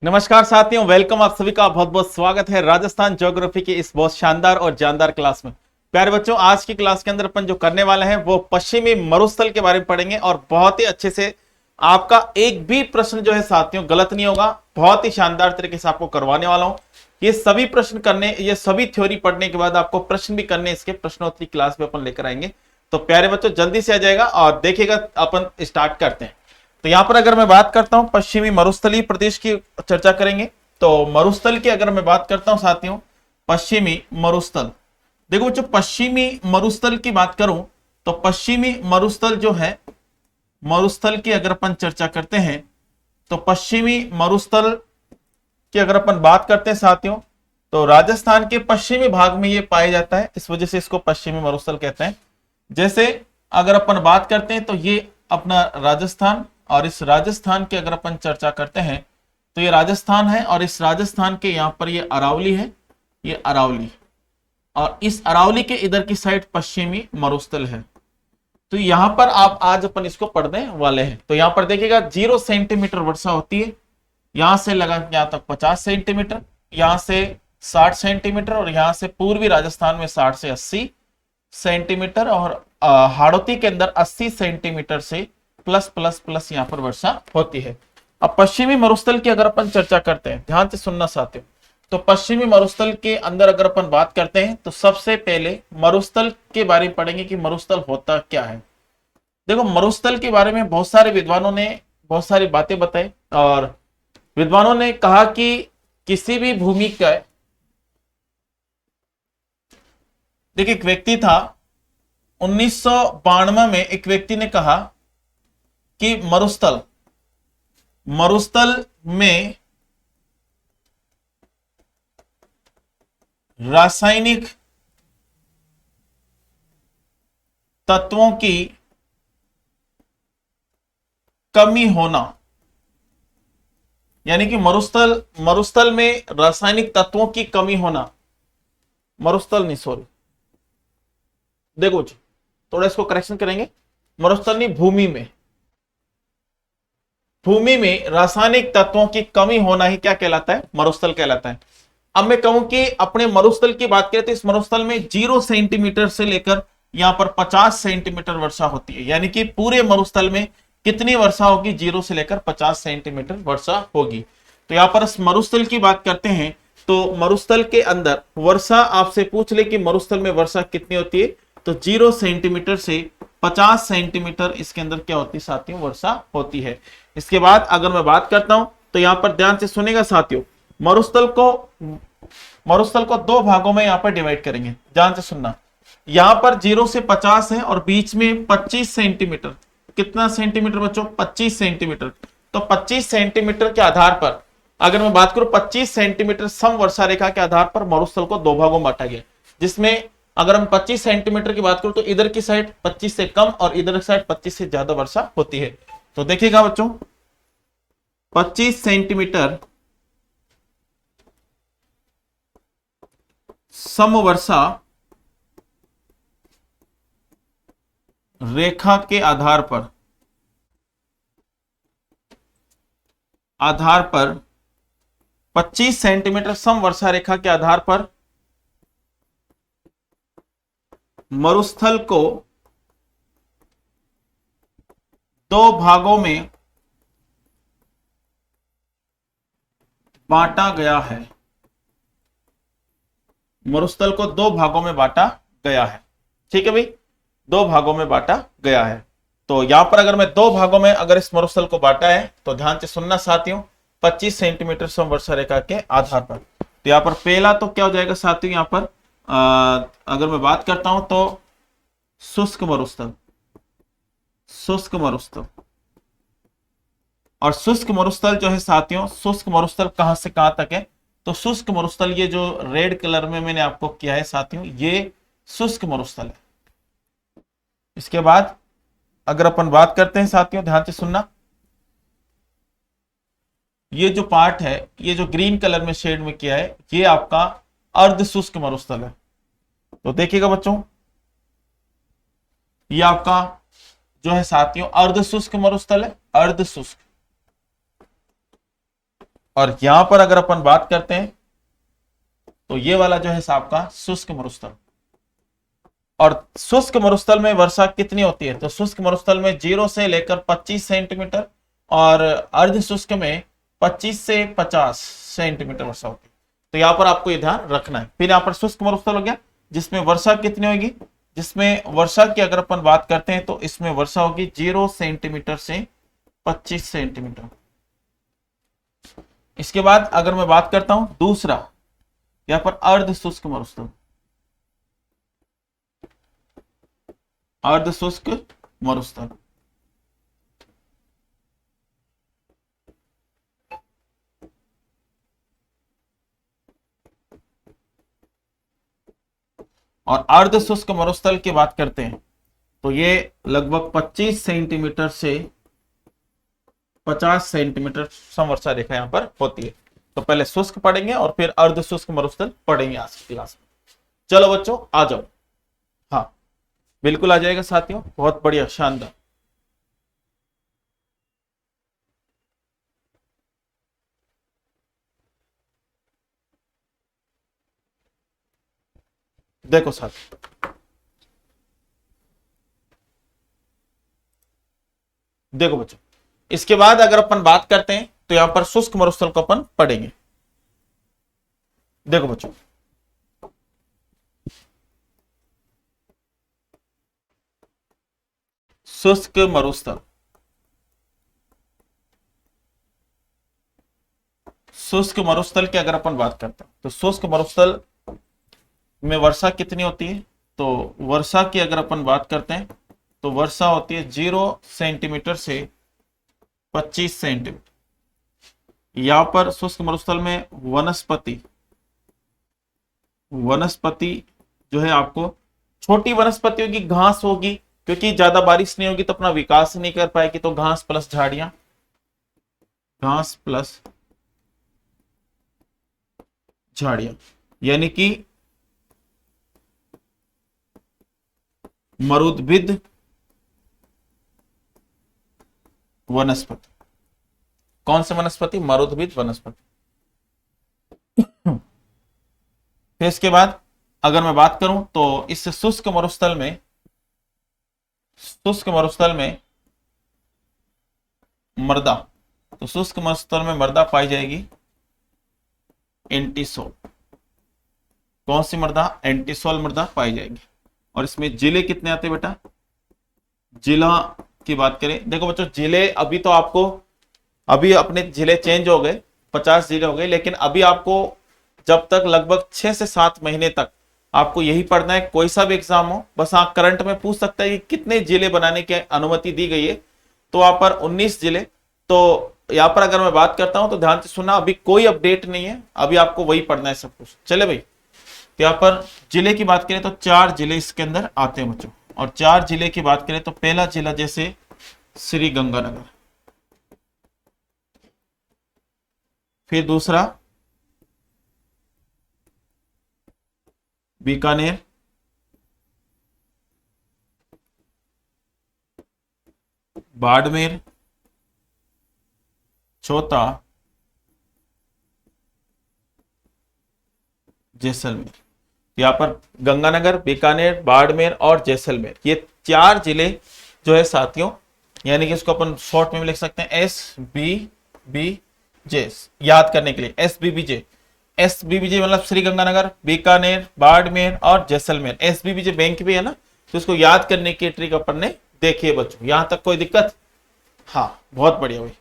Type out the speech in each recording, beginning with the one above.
नमस्कार साथियों, वेलकम। आप सभी का बहुत बहुत स्वागत है राजस्थान ज्योग्राफी की इस बहुत शानदार और जानदार क्लास में। प्यारे बच्चों, आज की क्लास के अंदर अपन जो करने वाले हैं वो पश्चिमी मरुस्थल के बारे में पढ़ेंगे और बहुत ही अच्छे से आपका एक भी प्रश्न जो है साथियों गलत नहीं होगा। बहुत ही शानदार तरीके से आपको करवाने वाला हूं। ये सभी प्रश्न करने, ये सभी थ्योरी पढ़ने के बाद आपको प्रश्न भी करने, इसके प्रश्नोत्तरी क्लास में अपन लेकर आएंगे। तो प्यारे बच्चों जल्दी से आ जाएगा और देखिएगा, अपन स्टार्ट करते हैं। तो यहां पर अगर मैं बात करता हूं पश्चिमी मरुस्थलीय प्रदेश की चर्चा करेंगे। तो मरुस्थल की अगर मैं बात करता हूं साथियों, पश्चिमी मरुस्थल, देखो बच्चों पश्चिमी मरुस्थल की बात करूं तो पश्चिमी मरुस्थल जो है, मरुस्थल की अगर अपन चर्चा करते हैं तो पश्चिमी मरुस्थल की अगर अपन बात करते हैं साथियों तो राजस्थान के पश्चिमी भाग में ये पाया जाता है, इस वजह से इसको पश्चिमी मरुस्थल कहते हैं। जैसे अगर अपन बात करते हैं तो ये अपना राजस्थान, और इस राजस्थान की अगर अपन चर्चा करते हैं तो ये राजस्थान है, और इस राजस्थान के यहाँ पर ये अरावली है, ये अरावली, और इस अरावली के इधर की साइड पश्चिमी मरुस्थल है। तो यहां पर आप आज अपन इसको पढ़ने वाले हैं। तो यहां पर देखिएगा 0 सेंटीमीटर वर्षा होती है, यहां से लगा यहां तक 50 सेंटीमीटर, यहां से 60 सेंटीमीटर, और यहां से पूर्वी राजस्थान में 60 से 80 सेंटीमीटर, और हाड़ौती के अंदर 80 सेंटीमीटर से प्लस प्लस प्लस यहां पर वर्षा होती है। अब पश्चिमी मरुस्थल की अगर अपन चर्चा करते हैं, ध्यान से सुनना साथियों। तो पश्चिमी मरुस्थल के अंदर अगर अपन बात करते हैं तो सबसे पहले मरुस्थल के बारे में पढ़ेंगे कि मरुस्थल होता क्या है। देखो मरुस्थल के बारे में बहुत सारे विद्वानों ने बहुत सारी बातें बताई, और विद्वानों ने कहा कि किसी भी भूमि का, देखिए एक व्यक्ति था 1992 में, एक व्यक्ति ने कहा कि मरुस्थल में रासायनिक तत्वों की कमी होना, यानी कि मरुस्थल में रासायनिक तत्वों की कमी होना, मरुस्थल नहीं सॉरी, देखो जी थोड़ा इसको करेक्शन करेंगे, मरुस्थल नहीं, भूमि में रासायनिक तत्वों की कमी होना ही क्या कहलाता है, मरुस्थल कहलाता है। अब मैं कहूं कि अपने मरुस्थल की बात करें तो इस मरुस्थल में 0 सेंटीमीटर से लेकर यहां पर 50 सेंटीमीटर वर्षा होती है, यानी कि पूरे मरुस्थल में कितनी वर्षा होगी, 0 से लेकर 50 सेंटीमीटर वर्षा होगी। तो यहां पर मरुस्थल की बात करते हैं तो मरुस्थल के अंदर वर्षा आपसे पूछ ले कि मरुस्थल में वर्षा कितनी होती है, तो 0 सेंटीमीटर से 50 सेंटीमीटर इसके अंदर क्या होती है साथियों, वर्षा होती है। इसके बाद अगर मैं बात करता हूं तो यहां पर ध्यान से सुनेगा साथियों, मरुस्थल को दो भागों में यहां पर डिवाइड करेंगे, ध्यान से सुनना। यहां पर 0 से 50 है और बीच में 25 सेंटीमीटर, कितना सेंटीमीटर बच्चों, 25 सेंटीमीटर। तो 25 सेंटीमीटर के आधार पर अगर मैं बात करूं 25 सेंटीमीटर सम वर्षा रेखा के आधार पर मरुस्थल को दो भागों में बांटा गया, जिसमें अगर हम 25 सेंटीमीटर की बात करूं तो इधर की साइड 25 से कम और इधर की साइड 25 से ज्यादा वर्षा होती है। तो देखिएगा बच्चों 25 सेंटीमीटर सम वर्षा रेखा के आधार पर 25 सेंटीमीटर सम वर्षा रेखा के आधार पर मरुस्थल को दो भागों में बांटा गया है, मरुस्थल को दो भागों में बांटा गया है। ठीक है भाई, दो भागों में बांटा गया है। तो यहां पर अगर मैं दो भागों में अगर इस मरुस्थल को बांटा है तो ध्यान से सुनना साथियों, 25 सेंटीमीटर सम वर्षा रेखा के आधार पर। तो यहां पर पहला तो क्या हो जाएगा साथियों, यहां पर अगर मैं बात करता हूं तो शुष्क मरुस्थल, और शुष्क मरुस्थल जो है साथियों, शुष्क मरुस्थल कहां से कहां तक है, तो शुष्क मरुस्थल ये जो रेड कलर में मैंने आपको किया है साथियों, ये शुष्क मरुस्थल है। इसके बाद अगर अपन बात करते हैं साथियों, ध्यान से सुनना, ये जो पार्ट है, ये जो ग्रीन कलर में शेड में किया है, ये आपका अर्ध शुष्क मरुस्थल है। तो देखिएगा बच्चों, ये आपका जो है साथियों अर्ध शुष्क मरुस्थल है, अर्ध शुष्क। और यहां पर अगर अपन बात करते हैं तो ये वाला जो है आपका शुष्क मरुस्थल। और शुष्क मरुस्थल में वर्षा कितनी होती है? तो शुष्क मरुस्थल में 0 से लेकर 25 सेंटीमीटर और अर्ध शुष्क में 25 से 50 सेंटीमीटर वर्षा होती है। तो यहां पर आपको ये ध्यान रखना है। फिर यहां पर शुष्क मरुस्थल हो गया जिसमें वर्षा कितनी होगी, जिसमें वर्षा की अगर अपन बात करते हैं तो इसमें वर्षा होगी 0 सेंटीमीटर से 25 सेंटीमीटर। इसके बाद अगर मैं बात करता हूं दूसरा, यहां पर अर्ध शुष्क मरुस्थल, अर्ध शुष्क मरुस्थल। और अर्ध शुष्क मरुस्थल की बात करते हैं तो ये लगभग 25 सेंटीमीटर से 50 सेंटीमीटर समवर्षा रेखा यहां पर होती है। तो पहले शुष्क पढ़ेंगे और फिर अर्ध शुष्क मरुस्थल पढ़ेंगे आज की क्लास में। चलो बच्चों आ जाओ। हाँ बिल्कुल आ जाएगा साथियों, बहुत बढ़िया, शानदार। देखो साथ, देखो बच्चों, इसके बाद अगर अपन बात करते हैं तो यहां पर शुष्क मरुस्थल को अपन पढ़ेंगे। देखो बच्चों, शुष्क मरुस्थल, शुष्क मरुस्थल की अगर अपन बात करते हैं तो शुष्क मरुस्थल में वर्षा कितनी होती है? तो वर्षा की अगर अपन बात करते हैं तो वर्षा होती है 0 सेंटीमीटर से 25 सेंटीमीटर। यहां पर शुष्क मरुस्थल में वनस्पति, वनस्पति जो है आपको छोटी वनस्पति होगी, घास होगी, क्योंकि ज्यादा बारिश नहीं होगी तो अपना विकास नहीं कर पाएगी। तो घास प्लस झाड़ियां, घास प्लस झाड़ियां, यानी कि मरुद्भिद वनस्पति। कौन से वनस्पति? मरुद्भिद वनस्पति। फिर इसके बाद अगर मैं बात करूं तो इस शुष्क मरुस्थल में, शुष्क मरुस्थल में मृदा, तो शुष्क मरुस्थल में मृदा पाई जाएगी एंटीसोल। कौन सी मृदा? एंटीसोल मृदा पाई जाएगी। और इसमें जिले कितने आते हैं बेटा? जिला की बात करें, देखो बच्चों जिले अभी तो आपको, अभी अपने जिले चेंज हो गए, 50 जिले हो गए, लेकिन अभी आपको जब तक लगभग 6 से 7 महीने तक आपको यही पढ़ना है। कोई सा भी एग्जाम हो, बस हाँ करंट में पूछ सकता है कि कितने जिले बनाने की अनुमति दी गई है, तो वहां पर 19 जिले। तो यहाँ पर अगर मैं बात करता हूं तो ध्यान से सुनना, अभी कोई अपडेट नहीं है, अभी आपको वही पढ़ना है सब कुछ। चले भाई, तो यहाँ पर जिले की बात करें तो 4 जिले इसके अंदर आते हैं बच्चों। और 4 जिले की बात करें तो पहला जिला जैसे श्री गंगानगर, फिर दूसरा बीकानेर, बाड़मेर, चौथा जैसलमेर। यहाँ पर गंगानगर, बीकानेर, बाड़मेर और जैसलमेर, ये 4 जिले जो है साथियों, यानी कि इसको अपन शॉर्ट में भी लिख सकते हैं SBBJ, याद करने के लिए SBBJ। SBBJ मतलब श्री गंगानगर, बीकानेर, बाड़मेर और जैसलमेर। SBBJ बैंक भी है ना, तो इसको याद करने की ट्रिक अपन ने देखी है बच्चों। यहां तक कोई दिक्कत? हाँ बहुत बढ़िया भाई।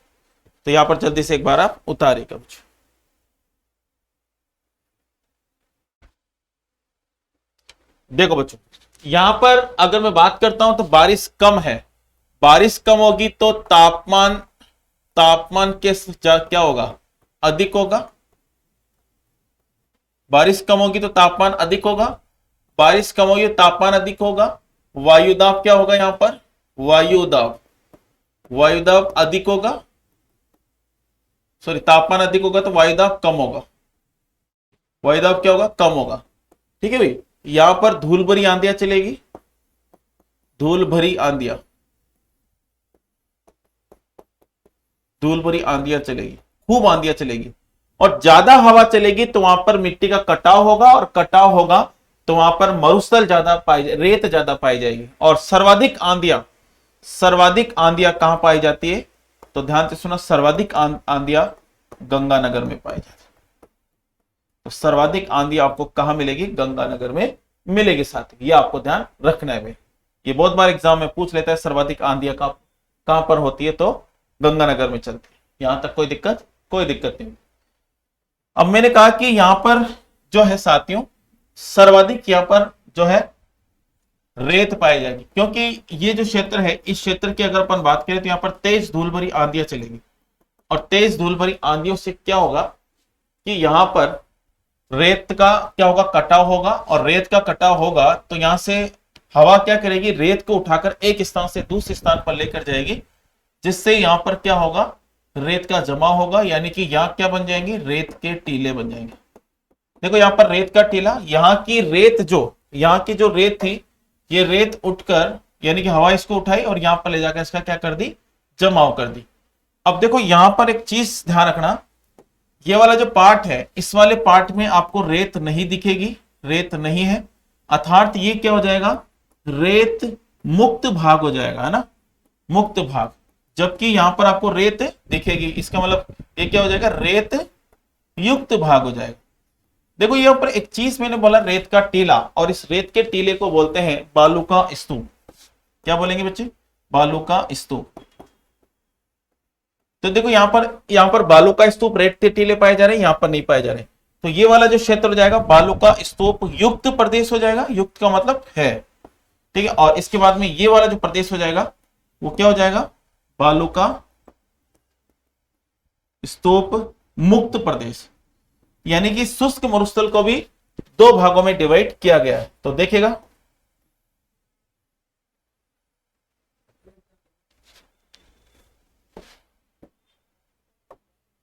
तो यहां पर जल्दी से एक बार आप उतारिएगा बच्चों। देखो बच्चों, यहां पर अगर मैं बात करता हूं तो बारिश कम है, बारिश कम होगी तो तापमान, तापमान के क्या होगा? अधिक होगा। बारिश कम होगी तो तापमान अधिक होगा, बारिश कम होगी तो तापमान अधिक होगा। वायुदाब क्या होगा यहां पर? वायुदाब, वायुदाब अधिक होगा, सॉरी तापमान अधिक होगा तो वायुदाब कम होगा। वायुदाब क्या होगा? कम होगा। ठीक है भाई। यहां पर धूल भरी आंधियां चलेगी, धूल भरी आंधियां, धूल भरी आंधियां चलेगी, खूब आंधियां चलेगी। और ज्यादा हवा चलेगी तो वहां पर मिट्टी का कटाव होगा, और कटाव होगा तो वहां पर मरुस्थल ज्यादा रेत ज्यादा पाई जाएगी। और सर्वाधिक आंधियां कहां पाई जाती है? तो ध्यान से सुना, सर्वाधिक आंधियां गंगानगर में पाई जाती है। तो सर्वाधिक आंधी आपको कहां मिलेगी? गंगानगर में मिलेगी साथी, ये आपको ध्यान रखना है भाई। ये बहुत बार एग्जाम में पूछ लेता है, सर्वाधिक आंधियां कहां पर होती है? तो गंगानगर में चलती है। यहां तक कोई दिक्कत नहीं। अब मैंने कहा कि यहां पर जो है साथियों, सर्वाधिक यहां पर जो है रेत पाई जाएगी, क्योंकि ये जो क्षेत्र है, इस क्षेत्र की अगर अपन बात करें तो यहां पर तेज धूल भरी आंधियां चलेगी। और तेज धूल भरी आंधियों से क्या होगा कि यहां पर रेत का क्या होगा? कटाव होगा। और रेत का कटाव होगा तो यहां से हवा क्या करेगी? रेत को उठाकर एक स्थान से दूसरे स्थान पर लेकर जाएगी, जिससे यहां पर क्या होगा? रेत का जमा होगा, यानी कि यहां क्या बन जाएंगे? रेत के टीले बन जाएंगे। देखो यहां पर रेत का टीला, यहां की जो रेत थी, ये रेत उठकर, यानी कि हवा इसको उठाई और यहां पर ले जाकर इसका क्या कर दी? जमाव कर दी। अब देखो यहां पर एक चीज ध्यान रखना, ये वाला जो पार्ट है, इस वाले पार्ट में आपको रेत नहीं दिखेगी, रेत नहीं है, अर्थात ये क्या हो जाएगा? रेत मुक्त भाग हो जाएगा, है ना, मुक्त भाग। जबकि यहां पर आपको रेत दिखेगी, इसका मतलब ये क्या हो जाएगा? रेत युक्त भाग हो जाएगा। देखो यहाँ पर एक चीज मैंने बोला, रेत का टीला, और इस रेत के टीले को बोलते हैं बालू का स्तूप। क्या बोलेंगे बच्चे? बालू का स्तूप। तो देखो यहां पर बालू का स्तूप, रेत के टीले पाए जा रहे हैं, यहां पर नहीं पाए जा रहे। तो ये वाला जो क्षेत्र हो जाएगा बालू का स्तूप युक्त प्रदेश हो जाएगा। युक्त का मतलब है, ठीक है। और इसके बाद में ये वाला जो प्रदेश हो जाएगा वो क्या हो जाएगा? बालू का स्तूप मुक्त प्रदेश। यानी कि शुष्क मरुस्थल को भी दो भागों में डिवाइड किया गया है। तो देखिएगा,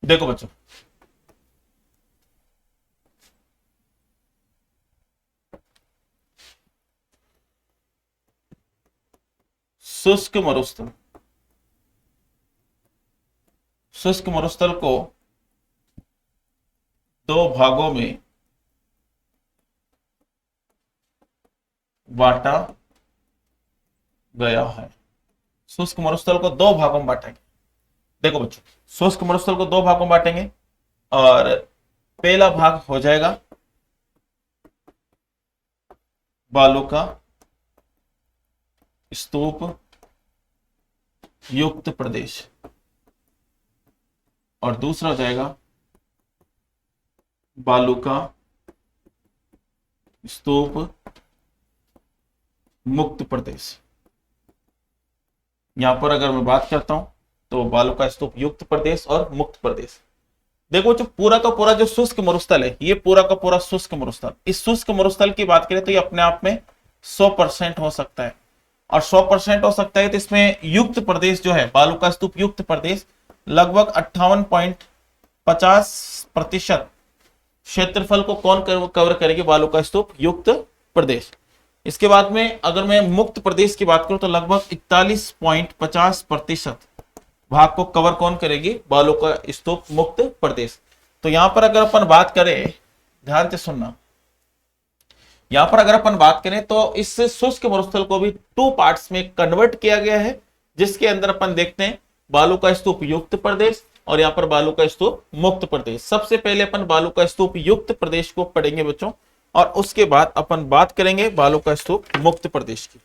देखो बच्चों, शुष्क मरुस्थल, शुष्क मरुस्थल को दो भागों में बांटा गया है। शुष्क मरुस्थल को दो भागों में बांटेंगे। देखो बच्चों, शुष्क मरुस्थल को दो भागों में बांटेंगे, और पहला भाग हो जाएगा बालू का स्तूप युक्त प्रदेश, और दूसरा हो जाएगा बालू का स्तूप मुक्त प्रदेश। यहां पर अगर मैं बात करता हूं तो बालू का स्तूप युक्त प्रदेश और मुक्त प्रदेश। देखो जो पूरा का पूरा जो शुष्क मरुस्थल है, ये पूरा का पूरा शुष्क मरुस्थल, इस शुष्क मरुस्थल की बात करें तो ये अपने आप में 100% हो सकता है। और 100% हो सकता है तो इसमें युक्त प्रदेश जो है, बालू का स्तूप युक्त प्रदेश, लगभग 58.50% क्षेत्रफल को कौन कवर करेगी? बालू का स्तूप युक्त प्रदेश। इसके बाद में अगर मैं मुक्त प्रदेश की बात करूं तो लगभग 41.50% भाग को कवर कौन करेगी? बालू का स्तूप मुक्त प्रदेश। तो यहां पर अगर अपन बात करें, ध्यान से सुनना, यहां पर अगर अपन बात करें तो इस शुष्क मरुस्थल को भी टू पार्ट्स में कन्वर्ट किया गया है, जिसके अंदर अपन देखते हैं बालू का स्तूप युक्त प्रदेश और यहां पर बालू का स्तूप मुक्त प्रदेश। सबसे पहले अपन बालू का स्तूप युक्त प्रदेश को पढ़ेंगे बच्चों, और उसके बाद अपन बात करेंगे बालू का स्तूप मुक्त प्रदेश की।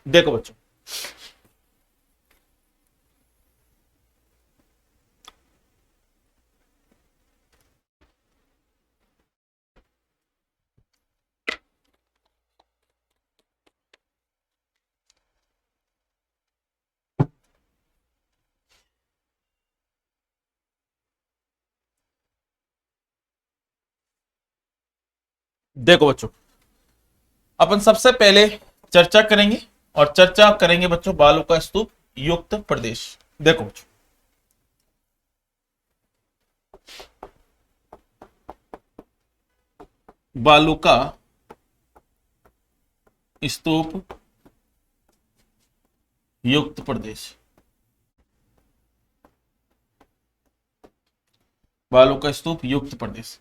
देखो बच्चों, देखो बच्चों, अपन सबसे पहले चर्चा करेंगे, और चर्चा करेंगे बच्चों बालू का स्तूप युक्त प्रदेश। देखो बच्चों, बालू का स्तूप युक्त प्रदेश, बालू का स्तूप युक्त प्रदेश।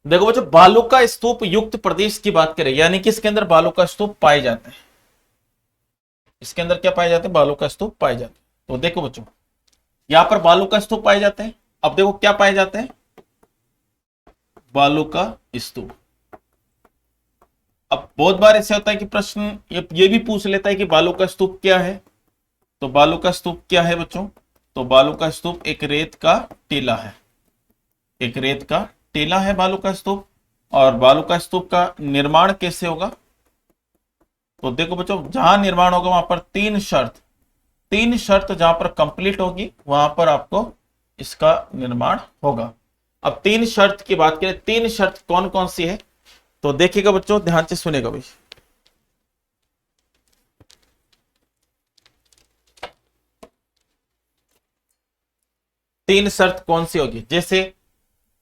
देखो बच्चों, बालू का स्तूप युक्त प्रदेश की बात करें, यानी कि इसके अंदर बालू का स्तूप पाए जाते हैं। इसके अंदर क्या पाए जाते हैं? बालू का स्तूप पाए जाते हैं। तो देखो बच्चों, यहां पर बालू का स्तूप पाए जाते हैं। अब देखो क्या पाए जाते हैं? बालू का स्तूप। अब बहुत बार ऐसे होता है कि प्रश्न ये भी पूछ लेता है कि बालू का स्तूप क्या है। तो बालू का स्तूप क्या है बच्चों? तो बालू का स्तूप एक रेत का टीला है। एक रेत का टीला है बालू का स्तूप। और बालू का स्तूप का निर्माण कैसे होगा? तो देखो बच्चों, जहां निर्माण होगा वहां पर तीन शर्त जहां पर कंप्लीट होगी वहां पर आपको इसका निर्माण होगा। अब तीन शर्त की बात करें, तीन शर्त कौन कौन सी है? तो देखिएगा बच्चों, ध्यान से सुनेगा भाई। तीन शर्त कौन सी होगी? जैसे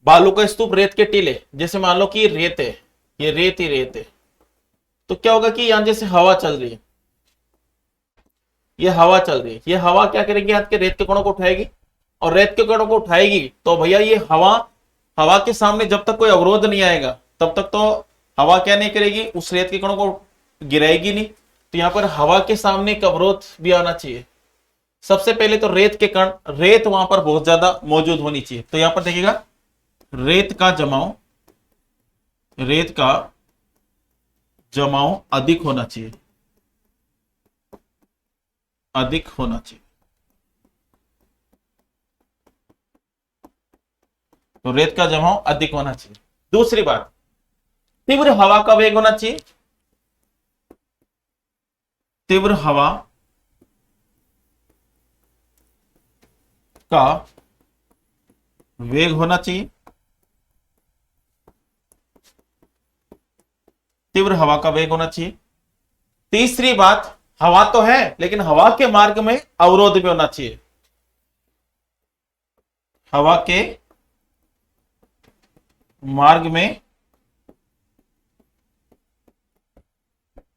बालू का स्तूप रेत के टीले, जैसे मान लो कि ये रेत है, ये रेत ही रेत है, तो क्या होगा कि यहां जैसे हवा चल रही है, ये हवा चल रही है, ये हवा क्या करेगी? हाथ के रेत के कणों को उठाएगी, और रेत के कणों को उठाएगी तो भैया ये हवा के सामने जब तक कोई अवरोध नहीं आएगा तब तक तो हवा क्या नहीं करेगी? उस रेत के कणों को गिराएगी नहीं। तो यहां पर हवा के सामने एक अवरोध भी आना चाहिए। सबसे पहले तो रेत के कण, रेत वहां पर बहुत ज्यादा मौजूद होनी चाहिए। तो यहां पर देखिएगा, रेत का जमाव अधिक होना चाहिए, अधिक होना चाहिए। तो रेत का जमाव अधिक होना चाहिए। दूसरी बात, तीव्र हवा का वेग होना चाहिए। तीव्र हवा का वेग होना चाहिए। तीव्र हवा का वेग होना चाहिए। तीसरी बात, हवा तो है लेकिन हवा के मार्ग में अवरोध भी होना चाहिए। हवा के मार्ग में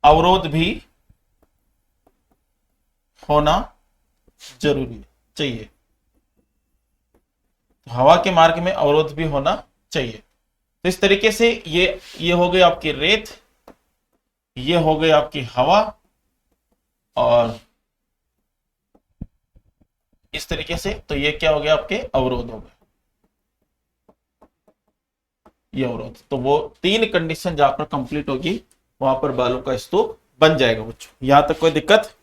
अवरोध भी होना जरूरी चाहिए। हवा के मार्ग में अवरोध भी होना चाहिए। तो इस तरीके से ये हो गई आपकी रेत, ये हो गई आपकी हवा, और इस तरीके से तो ये क्या हो गया? आपके अवरोध हो गए, ये अवरोध। तो वो तीन कंडीशन जहां पर कंप्लीट होगी वहां पर बालू का स्तूप बन जाएगा बच्चों। यहां तक कोई दिक्कत?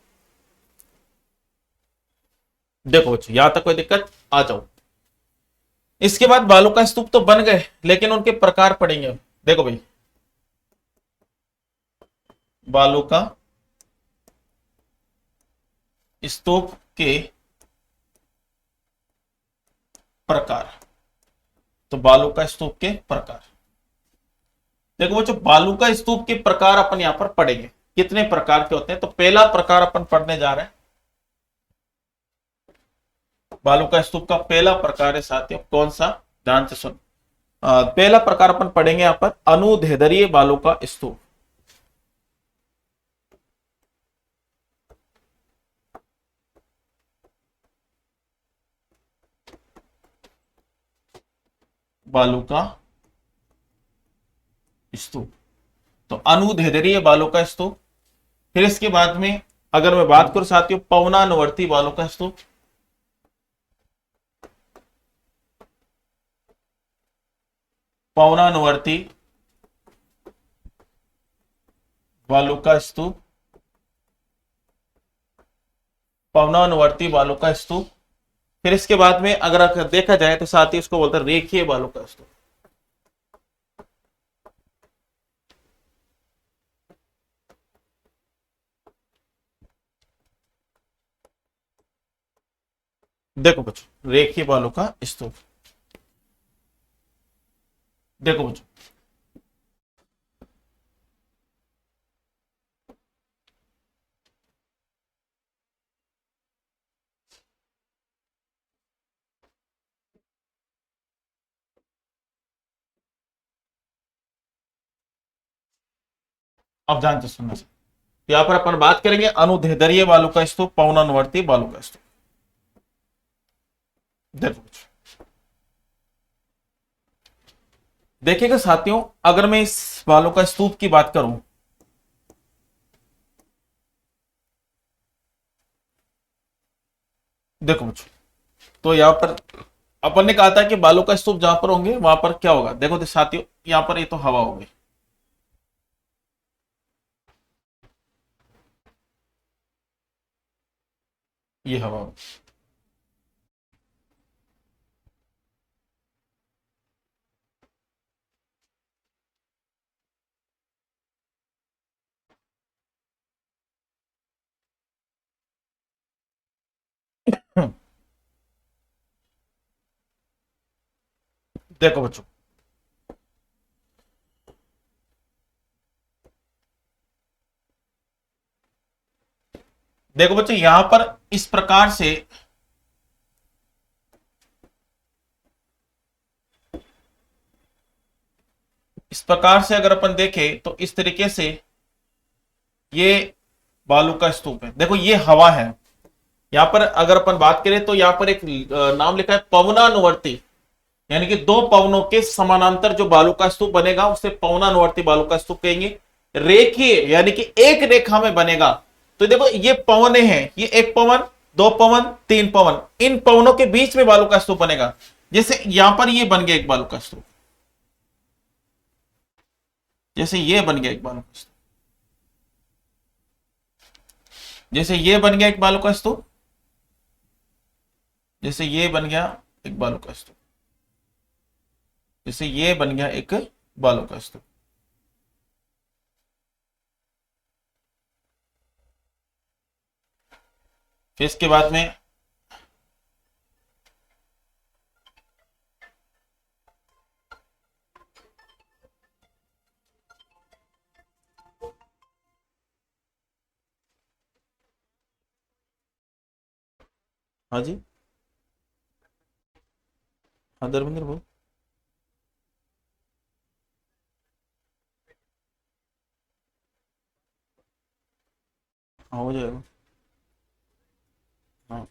देखो बच्चों, यहां तक कोई दिक्कत? आ जाओ। इसके बाद बालू का स्तूप तो बन गए, लेकिन उनके प्रकार पड़ेंगे। देखो भाई, बालू का स्तूप के प्रकार। तो बालू का स्तूप के प्रकार, देखो बच्चों, बालू का स्तूप के प्रकार अपन यहां पर पढ़ेंगे। कितने प्रकार के होते हैं? तो पहला प्रकार अपन पढ़ने जा रहे हैं। बालू का स्तूप का पहला प्रकार है साथियों, कौन सा? ध्यान से सुन। पहला प्रकार अपन पढ़ेंगे यहां पर, अनुदैर्ध्य बालू का स्तूप। बालू का स्तूप, तो अनुदैर्ध्य बालू का स्तूप। फिर इसके बाद में अगर मैं बात करूं साथियों, पवनानुवर्ती बालू का स्तूप। पवनानुवर्ती बालू का स्तूप, पवनानुवर्ती बालू का स्तूप। फिर इसके बाद में अगर देखा जाए तो साथ ही उसको बोलते हैं रेखीय बालू का स्तूप। देखो बच्चों, रेखीय बालू का स्तूप। देखो बच्चों, अब ध्यान से सुनना। यहां पर अपन बात करेंगे अनुदैर्ध्य बालू का स्तूप, पवनानुवर्ती बालू का स्तूप। देखो बच्चों, देखिएगा साथियों, अगर मैं इस बालू का स्तूप की बात करूं, देखो बच्चों, तो यहां पर अपन ने कहा था कि बालू का स्तूप जहां पर होंगे वहां पर क्या होगा। देखो तो साथियों, यहां पर ये तो हवा होगी, ये हवा होगी। देखो बच्चों, देखो बच्चों, यहां पर इस प्रकार से अगर अपन देखें तो इस तरीके से ये बालू का स्तूप है। देखो ये हवा है। यहां पर अगर अपन बात करें तो यहां पर एक नाम लिखा है पवनानुवर्ती, यानी कि दो पवनों के समानांतर जो बालू का स्तूप बनेगा उसे पवनानुवर्ती बालू का स्तूप कहेंगे। रेखीय यानी कि एक रेखा में बनेगा। तो देखो ये पवने हैं, ये एक पवन, दो पवन, तीन पवन, इन पवनों के बीच में बालू का स्तूप बनेगा। जैसे यहां पर ये बन गया एक बालू का स्तूप, जैसे ये बन गया एक बालू का स्तूप, जैसे ये बन गया एक बालू का स्तूप, जैसे ये बन गया एक बालू का स्तूप, जैसे ये बन गया एक बालू का स्तूप। फिर इसके बाद में हाँ जी, हाँ धर्मेंद्र बोल। हाँ हो जाएगा। हाँ,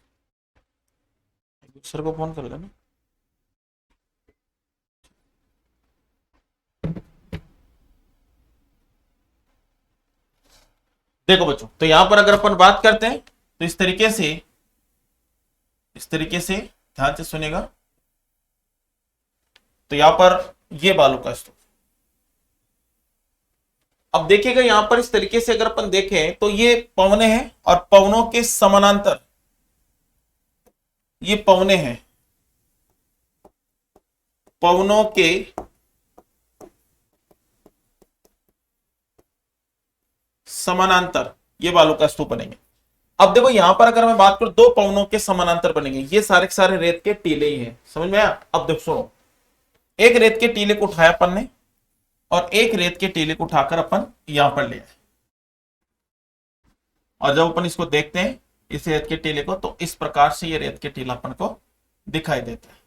सर को फोन कर लेना। देखो बच्चों, तो यहां पर अगर अपन बात करते हैं तो इस तरीके से, ध्यान से सुनेगा। तो यहां पर ये बालू का स्तूप, अब देखिएगा यहां पर इस तरीके से अगर अपन देखें तो ये पवने हैं और पवनों के समानांतर ये पवने हैं, पवनों के समानांतर ये बालू का स्तूप बनेंगे। अब देखो यहां पर अगर मैं बात करूं, दो पवनों के समानांतर बनेंगे, ये सारे के सारे रेत के टीले ही हैं। समझ में आया? अब देखो सुनो, एक रेत के टीले को उठाया अपन ने और एक रेत के टीले को उठाकर अपन यहां पर ले आए, और जब अपन इसको देखते हैं इस रेत के टीले को, तो इस प्रकार से ये रेत के टीला अपन को दिखाई देता है।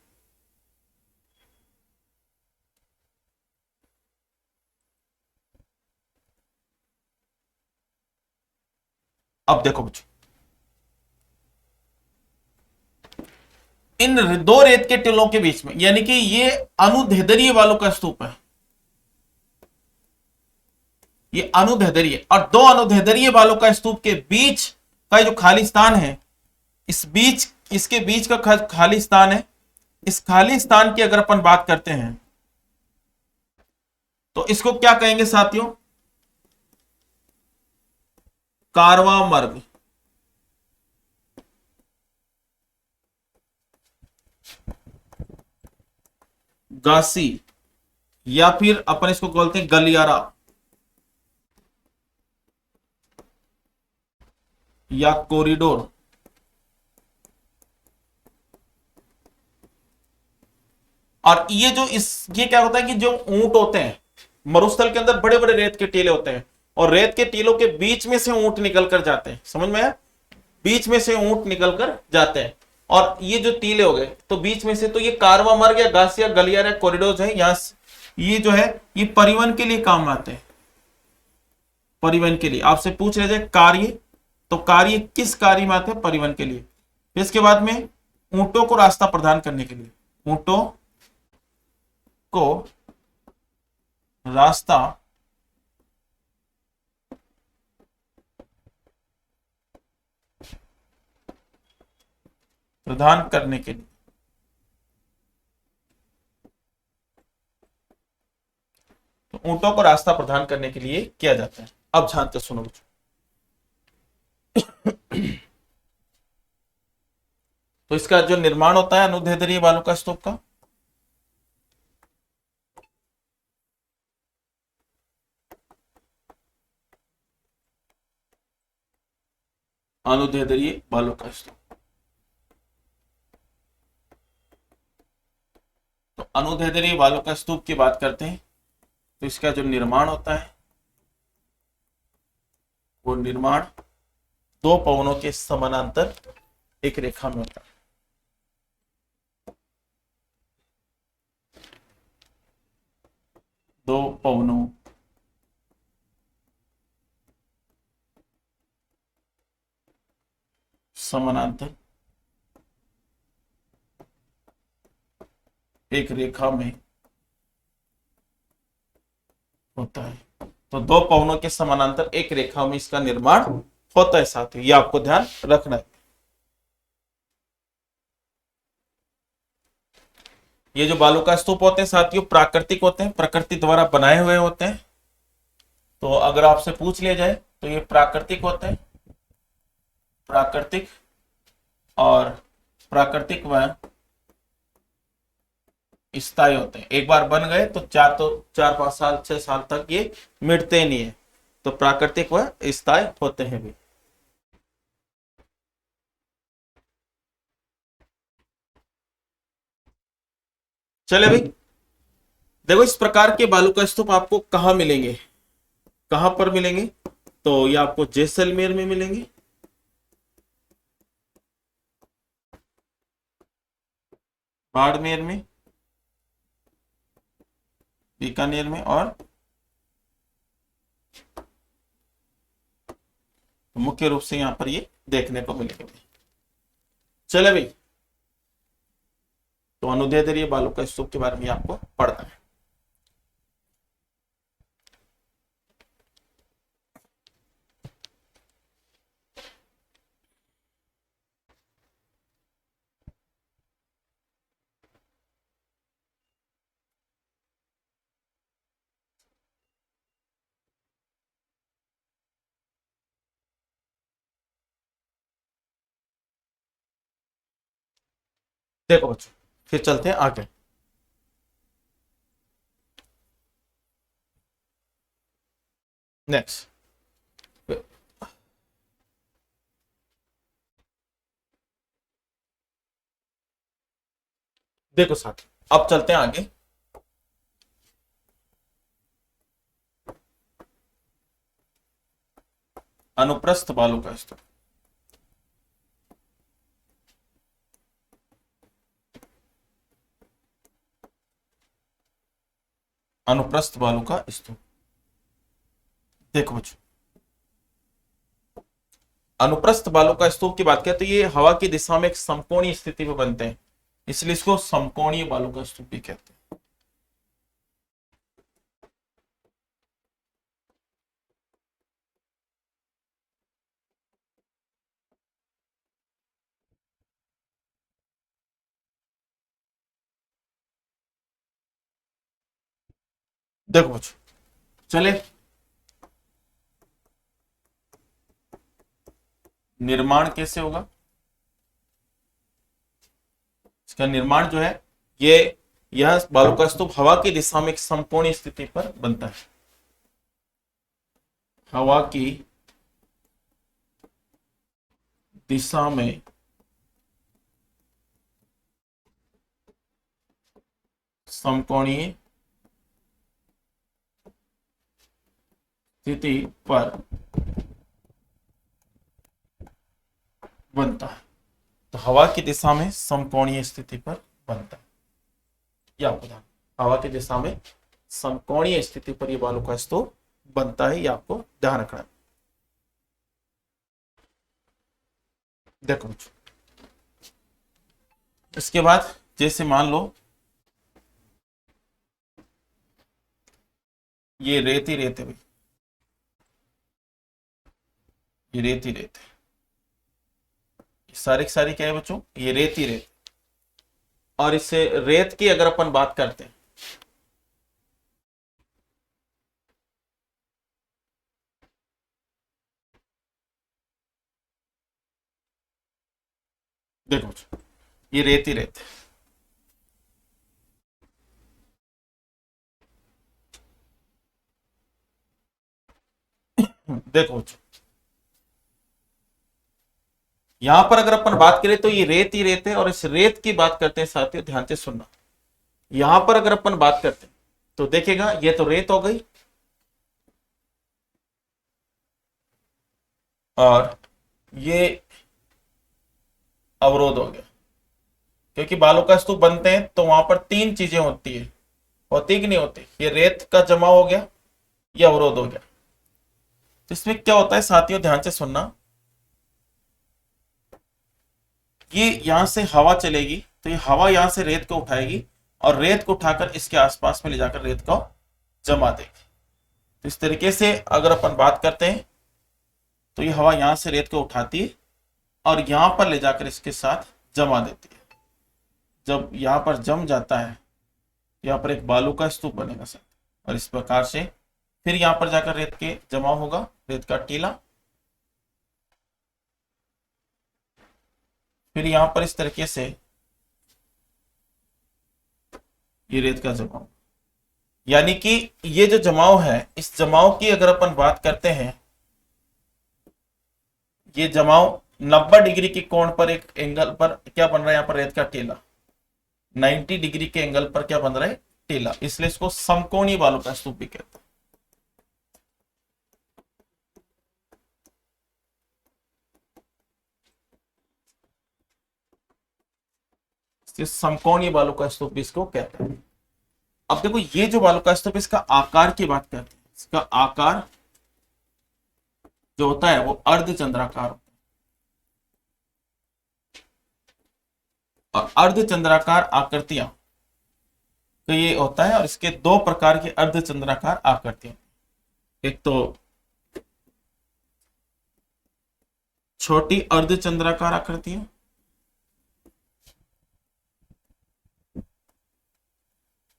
अब देखो बच्चों, इन दो रेत के टीलों के बीच में, यानी कि ये अनुदैर्ध्य बालू का स्तूप है, ये अनुदैर्ध्य, और दो अनुदैर्ध्य बालू का स्तूप के बीच का जो खाली स्थान है, इस बीच, इसके बीच का खाली स्थान है, इस खाली स्थान की अगर अपन बात करते हैं तो इसको क्या कहेंगे साथियों? कारवा मार्ग, गासी, या फिर अपन इसको बोलते हैं गलियारा या कॉरिडोर। और ये जो ये क्या होता है कि जो ऊंट होते हैं मरुस्थल के अंदर, बड़े बड़े रेत के टीले होते हैं, और रेत के टीलों के बीच में से ऊंट निकल कर जाते हैं। समझ में आया? बीच में से ऊंट निकल कर जाते हैं, और ये जो टीले हो गए तो बीच में से, तो ये कारवा मार्ग या गासिया गलियारा कॉरिडोर है। यहां ये जो है ये परिवहन के लिए काम आते हैं, परिवहन के लिए। आपसे पूछ रहे थे कार्य, तो कार्य किस कार्य में आते हैं? परिवहन के लिए। फिर इसके बाद में ऊंटों को रास्ता प्रदान करने के लिए, ऊंटों को रास्ता प्रदान करने के लिए, तो ऊंटों को रास्ता प्रदान करने के लिए किया जाता है। अब ध्यान से सुनो बच्चों। तो इसका जो निर्माण होता है अनुदैर्ध्य बालू का स्तूप का, अनुदैर्ध्य बालू का स्तूप, तो अनुदैर्ध्य बालू का स्तूप की बात करते हैं तो इसका जो निर्माण होता है वो निर्माण दो पवनों के समानांतर एक रेखा में होता है। दो पवनों समानांतर एक रेखा में होता है। तो दो पवनों के समानांतर एक रेखा में इसका निर्माण होता है साथियों, ये आपको ध्यान रखना है। ये जो बालू का स्तूप होते हैं साथियों प्राकृतिक होते हैं, प्रकृति द्वारा बनाए हुए होते हैं। तो अगर आपसे पूछ लिया जाए तो ये प्राकृतिक होते हैं, प्राकृतिक और प्राकृतिक व स्थायी होते हैं। एक बार बन गए तो 4-5 साल 6 साल तक ये मिटते नहीं है। तो प्राकृतिक व स्थायी होते हैं भी। चले भाई, देखो इस प्रकार के बालू का स्तूप आपको कहां मिलेंगे, कहां पर मिलेंगे, तो ये आपको जैसलमेर में मिलेंगे, बाड़मेर में, बीकानेर में और मुख्य रूप से यहां पर ये देखने को मिलेंगे। चले भाई, तो अनुदैर्ध्य बालू का स्तूप के बारे में आपको पढ़ना है। देखो बच्चों, फिर चलते हैं आगे। नेक्स्ट देखो साथ, अब चलते हैं आगे। अनुप्रस्थ बालू का स्तूप, अनुप्रस्थ बालू का स्तूप। देखो बच्चों, अनुप्रस्थ बालू का स्तूप की बात करें तो ये हवा की दिशा में एक समकोणीय स्थिति में बनते हैं, इसलिए इसको समकोणीय बालू का स्तूप भी कहते हैं। देखो बच्चों, चले निर्माण कैसे होगा। इसका निर्माण जो है ये, यह बालू का स्तूप हवा की दिशा में एक समकोणीय स्थिति पर बनता है। हवा की दिशा में समकोणीय स्थिति पर बनता है। तो हवा की दिशा में समकोणीय स्थिति पर बनता है, या आपको ध्यान, हवा की दिशा में समकोणीय स्थिति पर यह बालू का स्तूप बनता है, यह आपको ध्यान रखना है। देखो इसके बाद जैसे मान लो ये रेत ही रेत है भाई, ये रेत ही रेत है, सारी की सारी क्या है बच्चों, ये रेत ही रेत। और इससे रेत की अगर अपन बात करते हैं, देखो बच्चों, ये रेत ही रेत है। देखो बच्चों, यहां पर अगर अपन बात करें तो ये रेत ही रेत है, और इस रेत की बात करते हैं साथियों, ध्यान से सुनना। यहां पर अगर अपन बात करते हैं तो देखेगा, ये तो रेत हो गई, और ये अवरोध हो गया। क्योंकि बालू का स्तूप बनते हैं तो वहां पर तीन चीजें होती है, होती कि नहीं होती, ये रेत का जमा हो गया, ये अवरोध हो गया। तो इसमें क्या होता है साथियों, ध्यान से सुनना, ये यहां से हवा चलेगी, तो ये हवा यहां से रेत को उठाएगी, और रेत को उठाकर इसके आसपास में ले जाकर रेत को जमा देगी। तो इस तरीके से अगर अपन बात करते हैं तो ये हवा यहां से रेत को उठाती है और यहां पर ले जाकर इसके साथ जमा देती है। जब यहां पर जम जाता है, यहाँ पर एक बालू का स्तूप बनेगा सर, और इस प्रकार से फिर यहाँ पर जाकर रेत के जमा होगा, रेत का टीला, फिर यहाँ पर इस तरीके से ये रेत का जमाव। यानी कि ये जो जमाव है, इस जमाव की अगर अपन बात करते हैं, ये जमाव 90 डिग्री के कोण पर एक एंगल पर क्या बन रहा है, यहाँ पर रेत का टीला 90 डिग्री के एंगल पर क्या बन रहा है, टीला, इसलिए इसको समकोणीय बालू का स्तूप भी कहते हैं। समकोणीय बालू का स्तूप भी इसको कहते हैं। अब देखो, ये जो बालू का स्तूप, इसका आकार की बात करते हैं, इसका आकार जो होता है वो अर्धचंद्राकार होता है, और अर्धचंद्राकार आकृतियां तो ये होता है, और इसके दो प्रकार की अर्धचंद्राकार आकृतियां, एक तो छोटी अर्धचंद्राकार आकृतियां,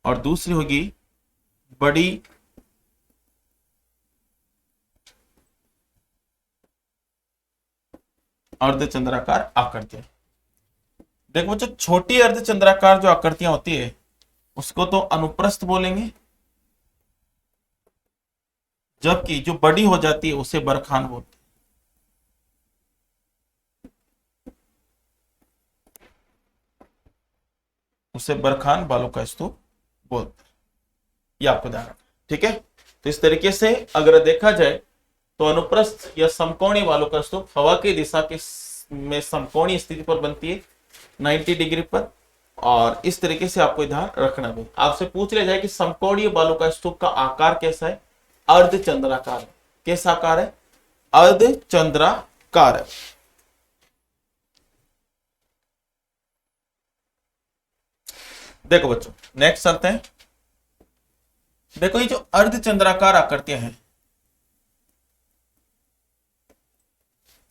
और दूसरी होगी बड़ी अर्धचंद्राकार आकृतियां। देखो बच्चों, छोटी अर्धचंद्राकार जो आकृतियां होती है उसको तो अनुप्रस्थ बोलेंगे, जबकि जो बड़ी हो जाती है उसे बरखान बोलते हैं। उसे बरखान बालू का स्तूप बोलते हैं, ये आपको ध्यान रखना, ठीक है। तो इस तरीके से अगर देखा जाए तो अनुप्रस्थ या समकोणीय बालू का स्तूप हवा की दिशा के में समकोणीय स्थिति पर बनती है 90 डिग्री पर, और इस तरीके से आपको ध्यान रखना भी। आपसे पूछ लिया जाए कि समकोणीय बालू का स्तूप का आकार कैसा है, अर्धचंद्राकार है। कैसा आकार है, अर्धचंद्राकार है। देखो बच्चों, नेक्स्ट चलते हैं। देखो, ये जो अर्धचंद्राकार आकृतियां हैं,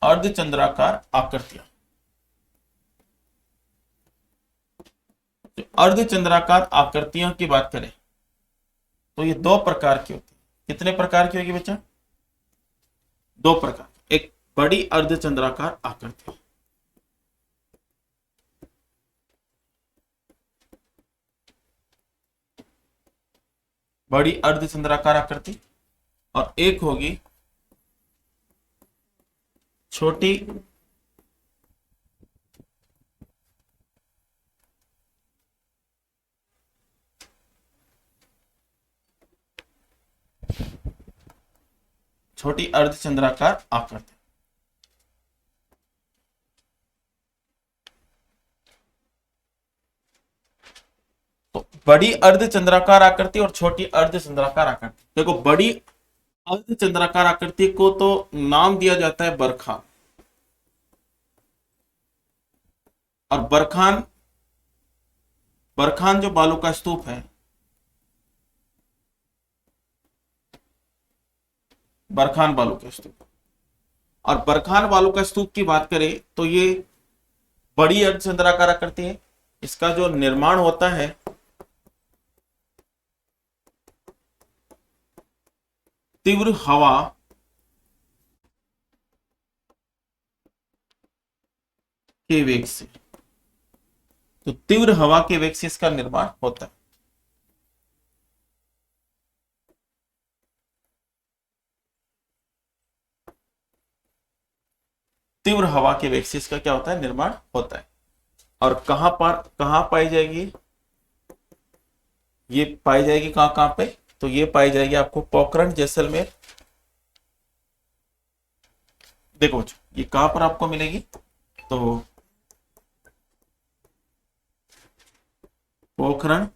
अर्धचंद्राकार आकृतियां, अर्धचंद्राकार आकृतियों की बात करें तो ये दो प्रकार की होती है। कितने प्रकार की होगी बच्चा, दो प्रकार। एक बड़ी अर्धचंद्राकार आकृति, बड़ी अर्धचंद्राकार आकृति, और एक होगी छोटी छोटी अर्धचंद्राकार आकृति। तो बड़ी अर्धचंद्राकार आकृति और छोटी अर्धचंद्राकार आकृति। देखो, बड़ी अर्धचंद्राकार आकृति को तो नाम दिया जाता है बरखान, और बरखान, बरखान जो बालू का स्तूप है, बरखान बालू का स्तूप। और बरखान बालू का स्तूप की बात करें तो ये बड़ी अर्धचंद्राकार आकृति है। इसका जो निर्माण होता है तीव्र हवा के वेग से, तो तीव्र हवा के वेग से इसका निर्माण होता है। तीव्र हवा के वेग से इसका क्या होता है, निर्माण होता है। और कहां पाई जाएगी, ये पाई जाएगी कहां कहां पे, तो ये पाई जाएगी आपको पोखरण जैसलमेर। देखो ये कहां पर आपको मिलेगी, तो पोखरण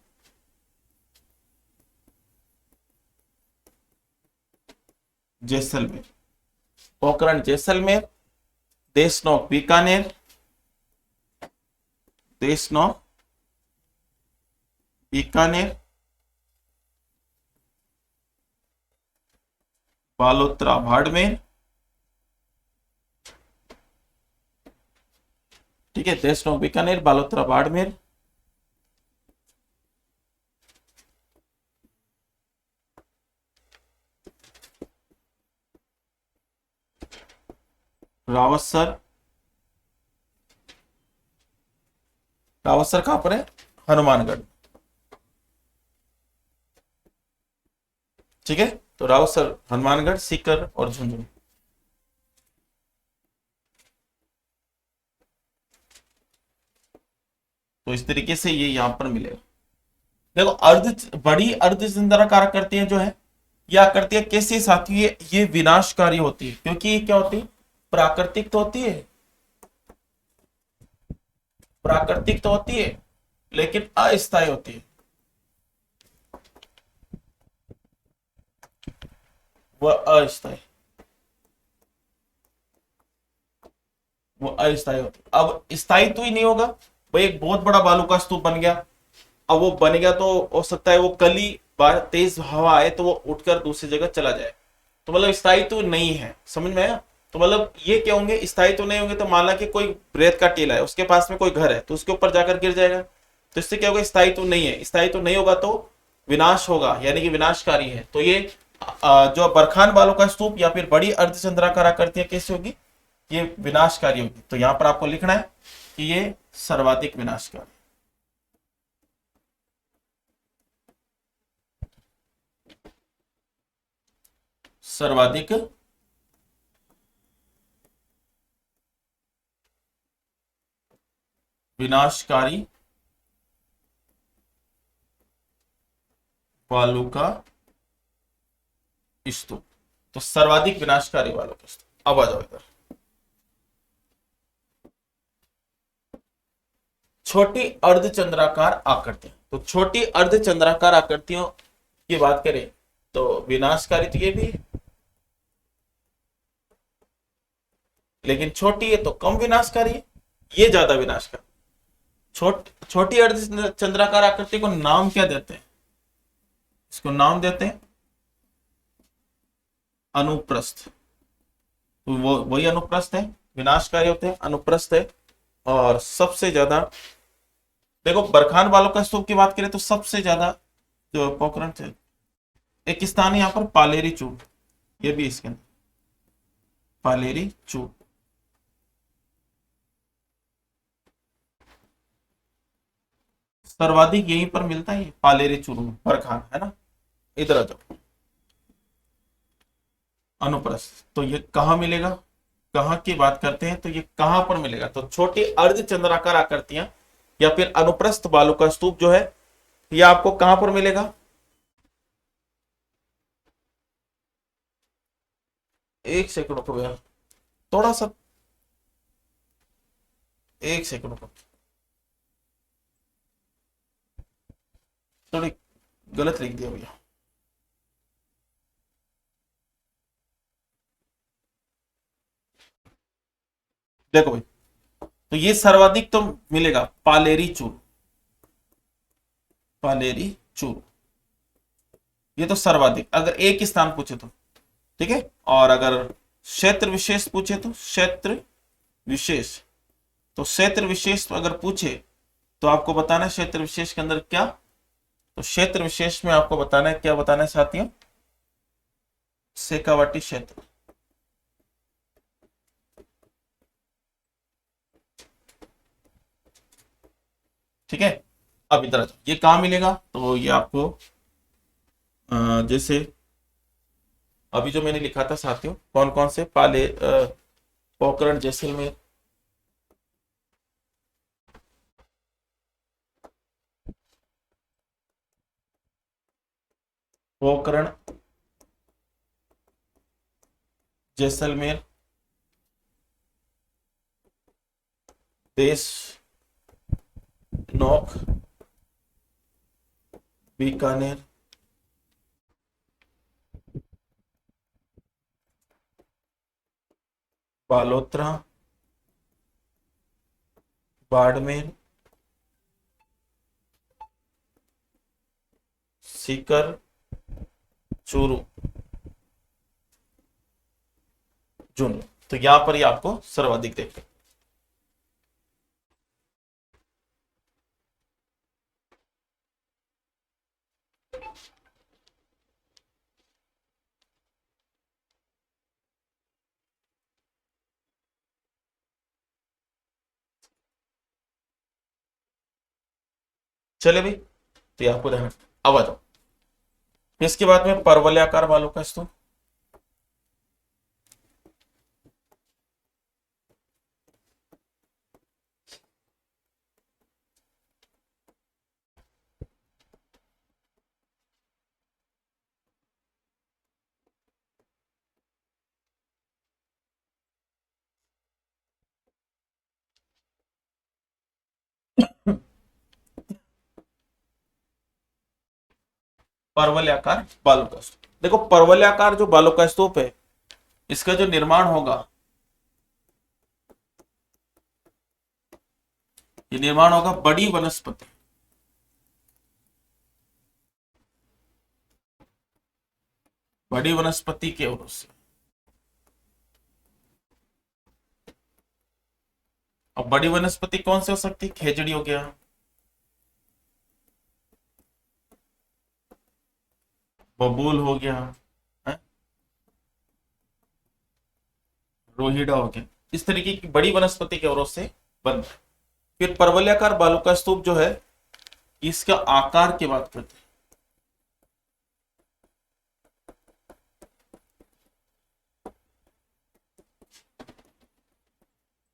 जैसलमेर, पोखरण जैसलमेर, देशनोक बीकानेर, देशनोक बीकानेर, बालोतरा बाड़मेर, ठीक है, देशनोक बीकानेर, बालोतरा बाड़मेर, रावतसर। रावतसर कहां पर है, हनुमानगढ़, ठीक है। तो रावतसर, हनुमानगढ़, सीकर और झुंझुनू। तो इस तरीके से ये यहां पर मिलेगा। देखो बड़ी अर्धचंद्राकार आकृतियां जो है, ये आकृतियां कैसी साथी है, ये विनाशकारी होती है, क्योंकि ये क्या होती है, प्राकृतिक तो होती है, प्राकृतिक तो होती है लेकिन अस्थायी होती है। वह अस्थायी, वो अस्थायी होती है। अब स्थायी तो ही नहीं होगा भाई, एक बहुत बड़ा बालू का स्तूप बन गया, अब वो बन गया तो हो सकता है वो कल ही तेज हवा आए तो वो उठकर दूसरी जगह चला जाए, तो मतलब स्थायी तो नहीं है, समझ में आया। तो मतलब ये क्या होंगे, स्थायी तो नहीं होंगे, तो मान ला कि कोई रेत का टीला है, उसके पास में कोई घर है, तो उसके ऊपर जाकर गिर जाएगा, तो इससे क्या होगा, स्थायी तो नहीं है। स्थायी तो नहीं होगा तो विनाश होगा, यानी कि विनाशकारी है। तो ये जो बरखान बालू का स्तूप या फिर बड़ी अर्धचंद्राकार आकृतियां कैसी होगी, ये विनाशकारी होगी। तो यहां पर आपको लिखना है कि ये सर्वाधिक विनाशकारी, सर्वाधिक विनाशकारी बालू का स्तूप। तो सर्वाधिक विनाशकारी बालू का स्तूप। अब आ जाओ इधर, छोटी अर्धचंद्राकार आकृतियां। तो छोटी अर्धचंद्राकार आकृतियों की बात करें तो विनाशकारी तो ये भी है, लेकिन छोटी है तो कम विनाशकारी है, ये ज्यादा विनाशकारी। छोटी अर्धचंद्राकार आकृति को नाम क्या देते हैं, इसको नाम देते हैं अनुप्रस्थ। तो वो वही अनुप्रस्थ है, विनाशकारी होते हैं, अनुप्रस्थ है। और सबसे ज्यादा देखो, बरखान बालू का स्तूप की बात करें तो सबसे ज्यादा जो पोखरण से एक स्थान है यहाँ पर पालेरी चूट, ये भी इसके अंदर पालेरी चूट। सर्वाधिक यहीं पर मिलता है, पालेरी चूरू में, बरखान है ना। इधर आ जाओ, अनुप्रस्थ, तो ये कहां मिलेगा, कहां की बात करते हैं तो ये कहां पर मिलेगा, तो छोटी अर्धचंद्राकार आकृतियां या फिर अनुप्रस्थ बालू का स्तूप जो है, ये आपको कहां पर मिलेगा, एक सेकंड रुको भैया, थोड़ा सा, एक सेकंड रुको, थोड़ी गलत लिख दिया भैया। देखो भाई, तो ये सर्वाधिक तो मिलेगा पालेरी चूर, पालेरी चूर, ये तो सर्वाधिक, अगर एक ही स्थान पूछे तो। ठीक है। और अगर क्षेत्र विशेष पूछे तो क्षेत्र विशेष, तो क्षेत्र विशेष अगर पूछे तो आपको बताना है क्षेत्र विशेष के अंदर क्या, तो क्षेत्र विशेष में आपको बताना है, क्या बताना है साथियों, शेखावाटी क्षेत्र। ठीक है। अब इधर ये कहां मिलेगा, तो ये आपको जैसे अभी जो मैंने लिखा था साथियों, कौन कौन से पाले, पोखरण, जैसलमेर, पोखरण, जैसलमेर, देश नौक, बीकानेर, बालोतरा, बाड़मेर, सीकर, चूरू, झुंझुनू। तो यहां पर ही आपको सर्वाधिक देखते। चले भाई, तो ये आपको ध्यान, अब आ जाओ इसके बाद में परवलयाकार बालों का स्तूप। परवलयाकार बालों का स्तूप, देखो परवलयाकार जो बालों का स्तूप है, इसका जो निर्माण होगा, ये निर्माण होगा बड़ी वनस्पति, बड़ी वनस्पति के ओर से। अब बड़ी वनस्पति कौन सी हो सकती है, खेजड़ी हो गया, बबूल हो गया, है? रोहिड़ा हो गया, इस तरीके की बड़ी वनस्पति के ओर से बन। फिर परवलयाकार बालू का स्तूप जो है, इसका आकार की बात करते हैं।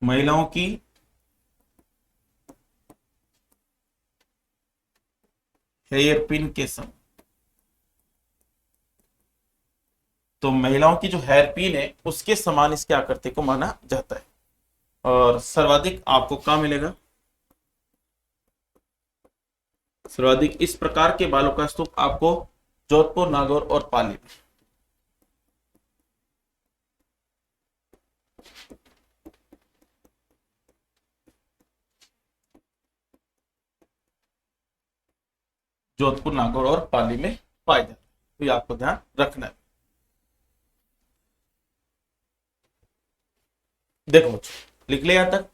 महिलाओं की हेयर पिन के सम, तो महिलाओं की जो हेयर पिन है उसके समान इसके आकृति को माना जाता है। और सर्वाधिक आपको कहां मिलेगा, सर्वाधिक इस प्रकार के बालों का स्तूप आपको जोधपुर, नागौर और पाली में। जोधपुर, नागौर और पाली में पाए जाते हैं, तो ये आपको ध्यान रखना है। देखो बच्चों, लिख लिया यहां तक,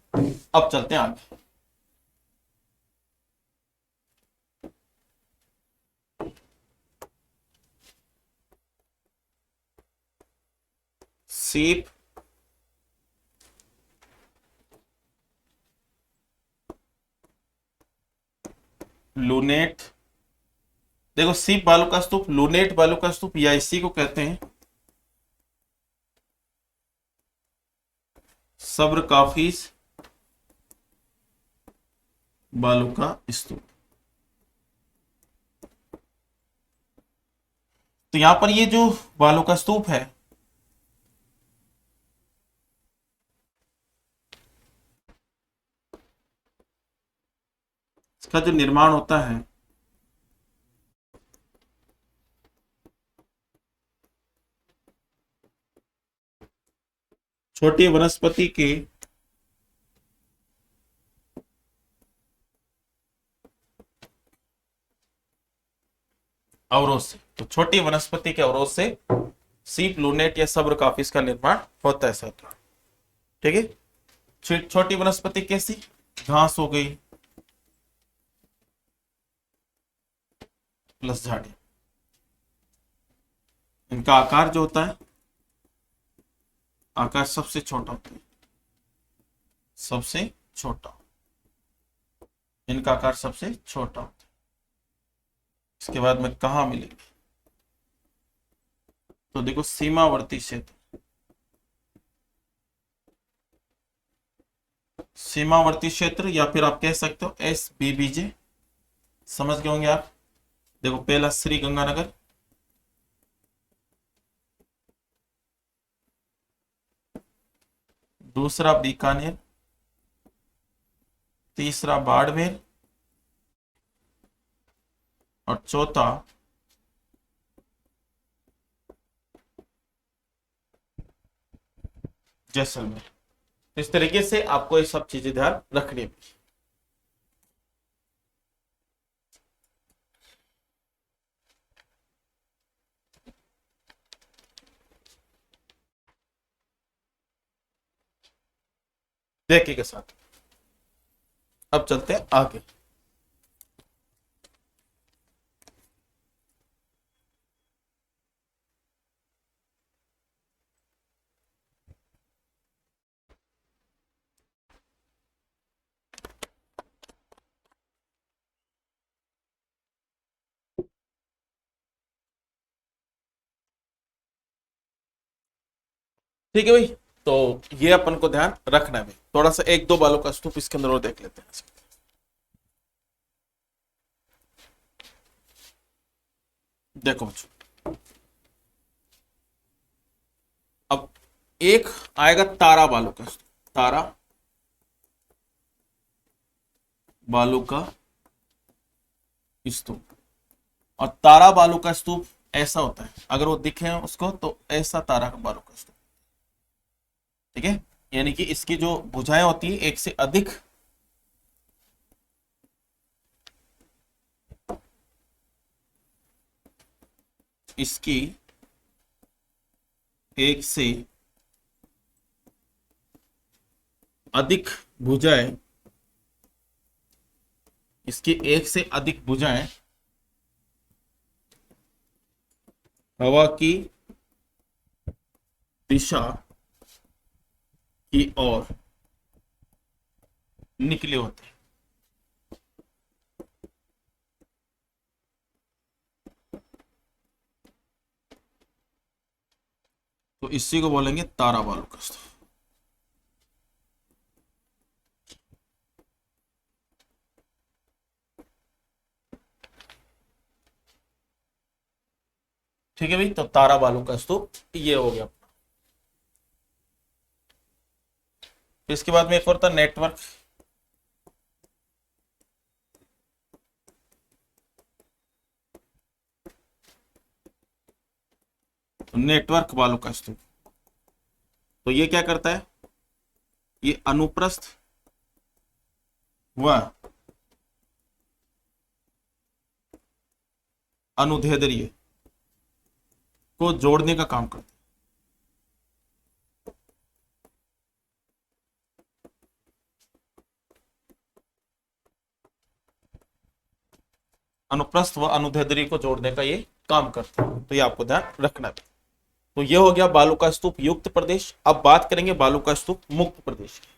अब चलते हैं आगे। सीप, लूनेट, देखो सीप बालू का स्तूप, लूनेट बालू का स्तूप, या इसी को कहते हैं सब्र काफिस बालू का स्तूप। तो यहां पर ये जो बालू का स्तूप है, इसका जो निर्माण होता है, छोटी वनस्पति के अवरोध से, तो छोटी वनस्पति के अवरोध से सीप, लूनेट या सब्र का ऑफिस का निर्माण होता है साथियों। ठीक है। छोटी वनस्पति कैसी? घास हो गई प्लस झाड़ी। इनका आकार जो होता है, आकार सबसे छोटा होता है, सबसे छोटा, इनका आकार सबसे छोटा होता है। इसके बाद में कहा मिलेगी? तो देखो सीमावर्ती क्षेत्र, सीमावर्ती क्षेत्र या फिर आप कह सकते हो SBBJ। समझ गए होंगे आप। देखो पहला श्री गंगानगर, दूसरा बीकानेर, तीसरा बाड़मेर और चौथा जैसलमेर। इस तरीके से आपको ये सब चीजें ध्यान रखनी है। देखिएगा साथ, अब चलते हैं आगे। ठीक है भाई, तो ये अपन को ध्यान रखना है भाई। थोड़ा सा एक दो बालों का स्तूप इसके अंदर और देख लेते हैं। देखो बच्चों, अब एक आएगा तारा बालू का स्तूप, तारा बालू का स्तूप। और तारा बालू का स्तूप ऐसा होता है, अगर वो दिखे उसको तो ऐसा तारा का बालू का स्तूप। ठीक है, यानी कि इसकी जो भुजाएं होती है एक से अधिक इसकी एक से अधिक भुजाएं, इसकी एक से अधिक भुजाएं हवा की दिशा की ओर निकले होते हैं। तो इसी को बोलेंगे तारा बालू का स्तूप। ठीक है भाई, तो तारा बालू का स्तूप ये हो गया। इसके बाद में एक और था नेटवर्क। तो नेटवर्क बालू का स्तूप, तो ये क्या करता है? ये अनुप्रस्थ व अनुदैर्ध्य को जोड़ने का काम करता है। अनुप्रस्थ व अनुदैर्ध्य को जोड़ने का ये काम करता है, तो ये आपको ध्यान रखना है। तो ये हो गया बालू का स्तूप युक्त प्रदेश। अब बात करेंगे बालू का स्तूप मुक्त प्रदेश की।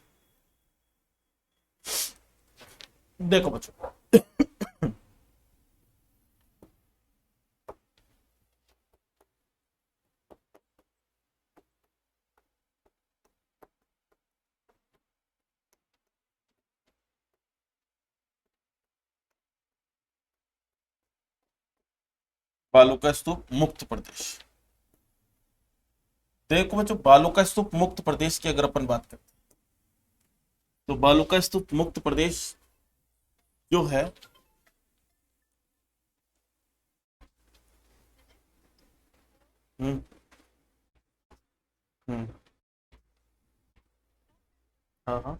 देखो बच्चों, बालू का स्तूप मुक्त प्रदेश। देखो बच्चों, बालू का स्तूप मुक्त प्रदेश की अगर अपन बात करते हैं, तो बालू का स्तूप मुक्त प्रदेश जो है हम्म हम्म हाँ हाँ,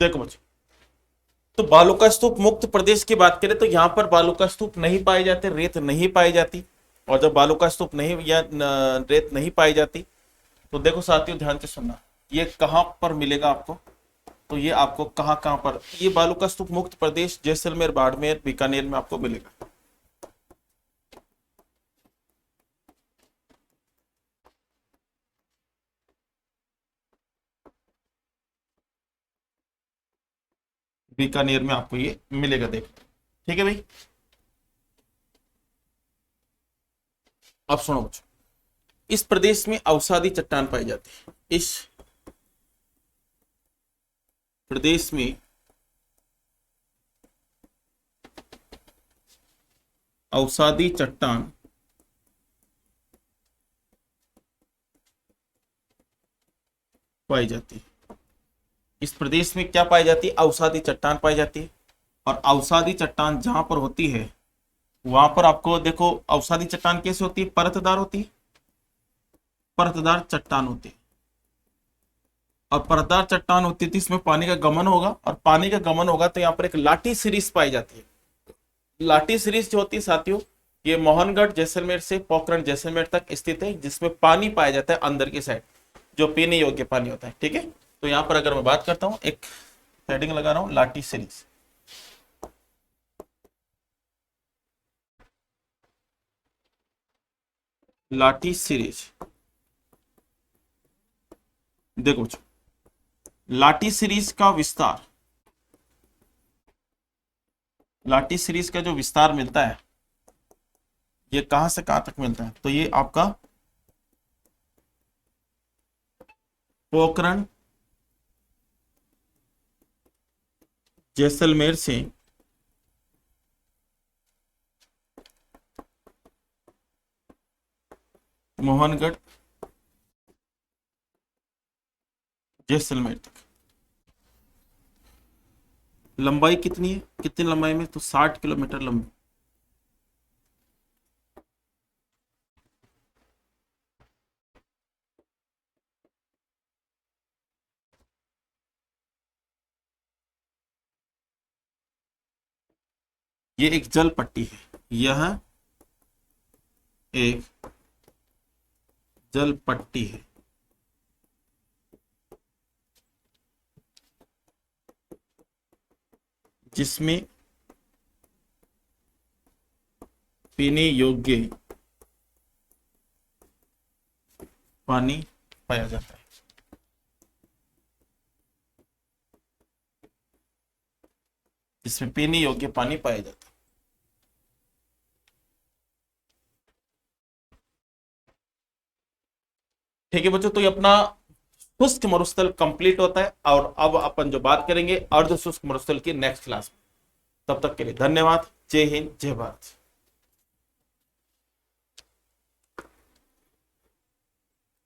देखो बच्चों, तो बालू का स्तूप मुक्त प्रदेश की बात करें तो यहाँ पर बालू का स्तूप नहीं पाए जाते, रेत नहीं पाई जाती। और जब बालू का स्तूप नहीं या रेत नहीं पाई जाती तो देखो साथियों ध्यान से सुनना, ये कहां पर मिलेगा आपको, तो ये आपको कहां कहां पर, ये बालू का स्तूप मुक्त प्रदेश जैसलमेर, बाड़मेर, बीकानेर में आपको मिलेगा। बीकानेर में आपको ये मिलेगा, देखो ठीक है भाई। अब सुनो बच्चों, इस प्रदेश में अवसादी चट्टान पाई जाती है। इस प्रदेश में अवसादी चट्टान पाई जाती है। इस प्रदेश में क्या पाई जाती है, अवसादी चट्टान पाई जाती है। और अवसादी चट्टान जहां पर होती है वहां पर आपको देखो, अवसादी चट्टान कैसे होती है, परतदार होती है, परतदार चट्टान होती है। और परतदार चट्टान होती थी, इसमें पानी का गमन होगा, और पानी का गमन होगा तो यहाँ पर एक लाठी सीरीज पाई जाती है। लाठी सीरीज जो होती है साथियों, ये मोहनगढ़ जैसलमेर से पोखरण जैसलमेर तक स्थित है, जिसमें पानी पाया जाता है अंदर की साइड, जो पीने योग्य पानी होता है। ठीक है, तो यहां पर अगर मैं बात करता हूं, एक हेडिंग लगा रहा हूं, लाठी सीरीज। लाठी सीरीज, देखो लाठी सीरीज का विस्तार, लाठी सीरीज का जो विस्तार मिलता है, ये कहां से कहां तक मिलता है, तो ये आपका पोखरण जैसलमेर से मोहनगढ़ जैसलमेर तक। लंबाई कितनी है, कितनी लंबाई में, तो 60 किलोमीटर लंबी। ये एक जल पट्टी है, यह एक जल पट्टी है, जिसमें पीने योग्य पानी पाया जाता है। जिसमें पीने योग्य पानी पाया जाता है। ठीक है बच्चों, तो ये अपना शुष्क मरुस्थल कंप्लीट होता है, और अब अपन जो बात करेंगे अर्ध शुष्क मरुस्थल की नेक्स्ट क्लास में। तब तक के लिए धन्यवाद। जय हिंद, जय भारत।